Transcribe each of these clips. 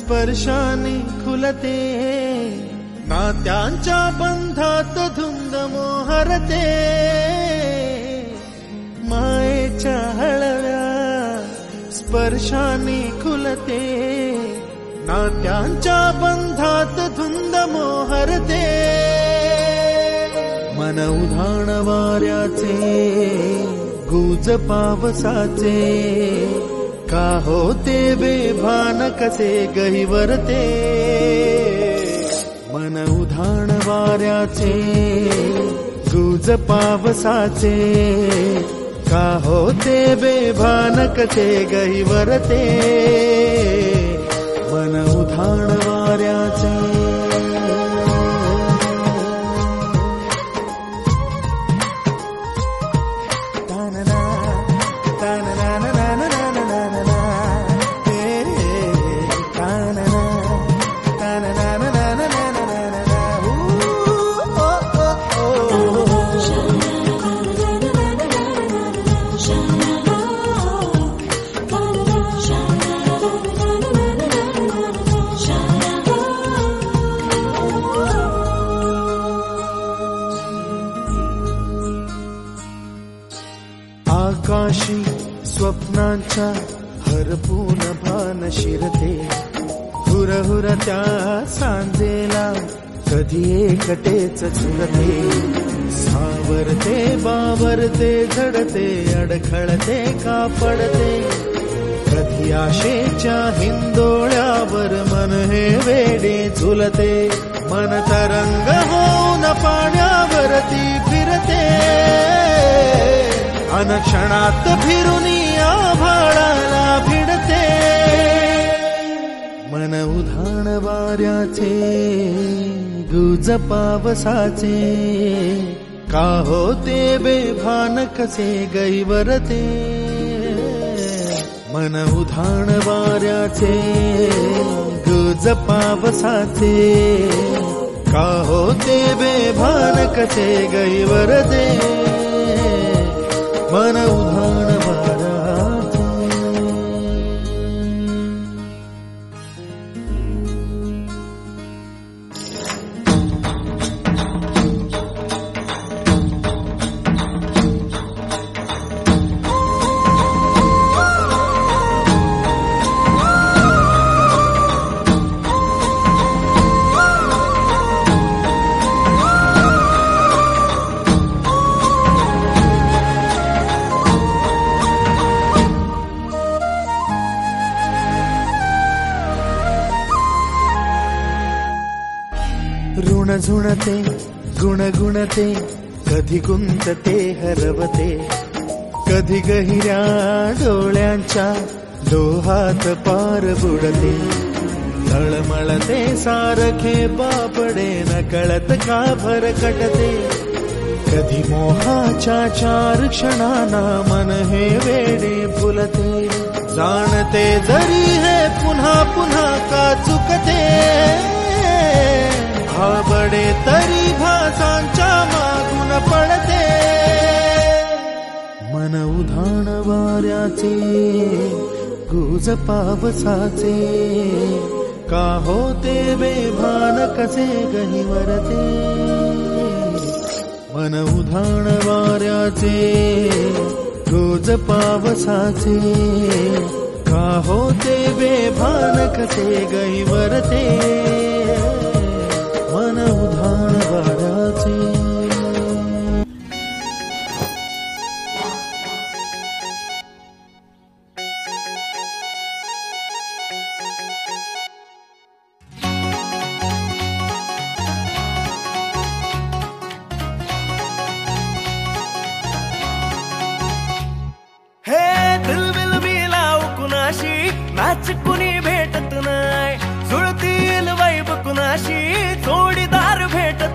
स्पर्शाने खुलते, नात्यांच्या बंधात धुंद मोहरते, मायेच्या हळव्या स्पर्शाने खुलते, नात्यांच्या बंधात धुंद मोहरते, मन उधाण वाऱ्याचे गुज पावसाचे, का होते बेभान कसे गहिवरते, मन उधाण वाऱ्याचे गुज पावसाचे, का होते बेभान कसे गहिवरते, मन उधाण वाऱ्याचे. आकाशी स्वप्नांच्या हरपून भान शिरते, हुरहुर त्या सांजेला कधी एकटेच झुलते, सावरते बावरते झडते, अडखळते का पडते, कधी आशेच्या हिंदोळ्यावर मन हे वेडे झुलते, मन तरंग होऊन पाण्यावरती फिरते, अनक्षणात फिरून आभाळाला भिडते, मन उधाण वाऱ्याचे गुज पावसाचे, का होते बेभान कसे गहिवरते, मन उधाण वाऱ्याचे गुज पावसाचे, का होते बेभान कसे गहिवरते, मन उधाण वाऱ्याचे. ऋण झुणते गुणगुणते, कधी गुंतते हरवते, कधी गहिऱ्या डोळ्यांच्या डोहात पार बुडते, तळमळते सारखे बापडे नकळत का भरकटते, कधी मोहाच्या चार क्षणांना मन हे वेडे फुलते, जाणते जरी हे पुन्हा पुन्हा का चुकते, भाबडे तरी भासांच्या मागून पडते, मन उधाण वाऱ्याचे गुज पावसाचे, का होते बेभान कसे गहिवरते, मन उधाण वाऱ्याचे गुज पावसाचे, का होते बेभान कसे गहिवरते, मन उधाण वाऱ्याचे. हे दिलबिल मी लावू कुणाशी, नाच कुणी भेटत नाही, जुळतील वाईब कुणाशी, जोडीदार भेटत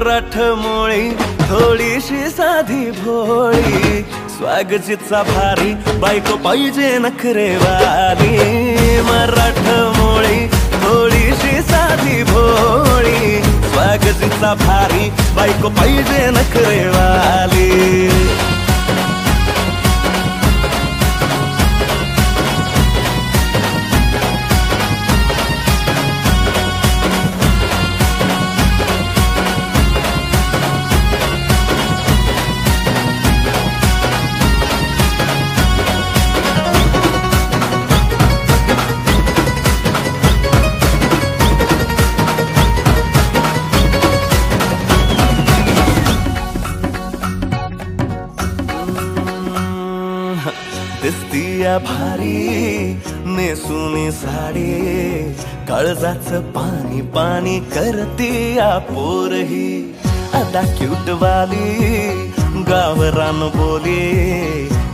मराठमोळी थोडीशी साधी भोळी स्वागतीचा भारी बायको पाहिजे नखरेवाली मराठमोळी थोडीशी साधी भोळी स्वागतीचा भारी बायको पाहिजे नखरेवाली दिसतीया भारी नेसुनी साडी काळजाचं पाणी पाणी करतीया पोरही आता क्यूटवाली गावरान बोली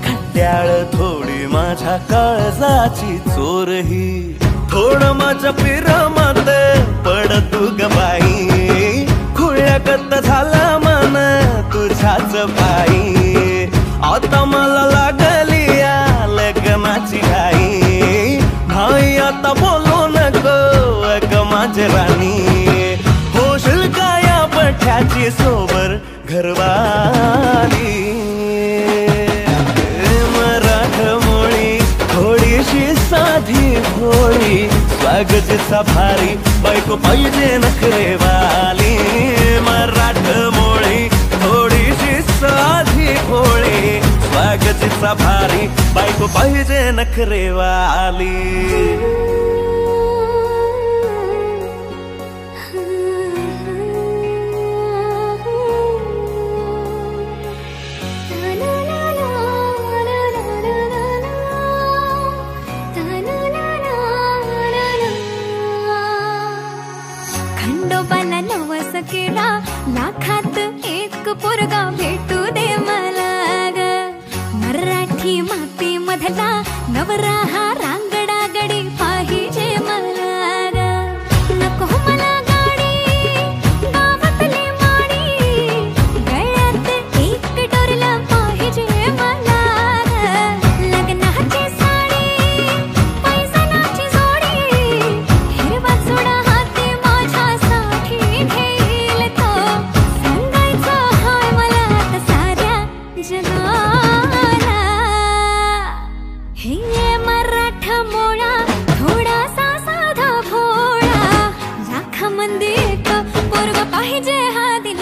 खट्याळ थोडी माझ्या काळजाची चोरही थोडं माझ्या पिरामात पड तू ग बाई खुळ्याकत झाला मन तुझ्याच पायी आता मला लागली या लग्नाची घाई भाई आता बोलू नको ग माझी राणी होशील का या पठ्याची सोबर घरवाली मराठमोळी थोडीशी साधी भोळी स्वागतीचा भारी बायको पाहिजे नखरेवाली मराठमोळी थोडीशी साधी भोळी स्वागतीचा भारी बायको पाहिजे नखरेवाली खंडोबाला नवस केला लाखात एक पोरगा भेटू दे मला ग मराठी माती मधला नवरा हा रांगडा गडी पाहिजे मला ग नको मला गाडी गावातली माडी गळ्यात एक डोरला पाहिजे मला ग लग्नाची साडी पैसनाची जोडी हिरवा चुडा हाती माझ्यासाठी घेईल तो सांगायचा हाय मला आता साऱ्या जगाला हे मराठमोळा थोडासा साधा भोळा लाखामध्ये एक पोरगा पाहिजे हा दिल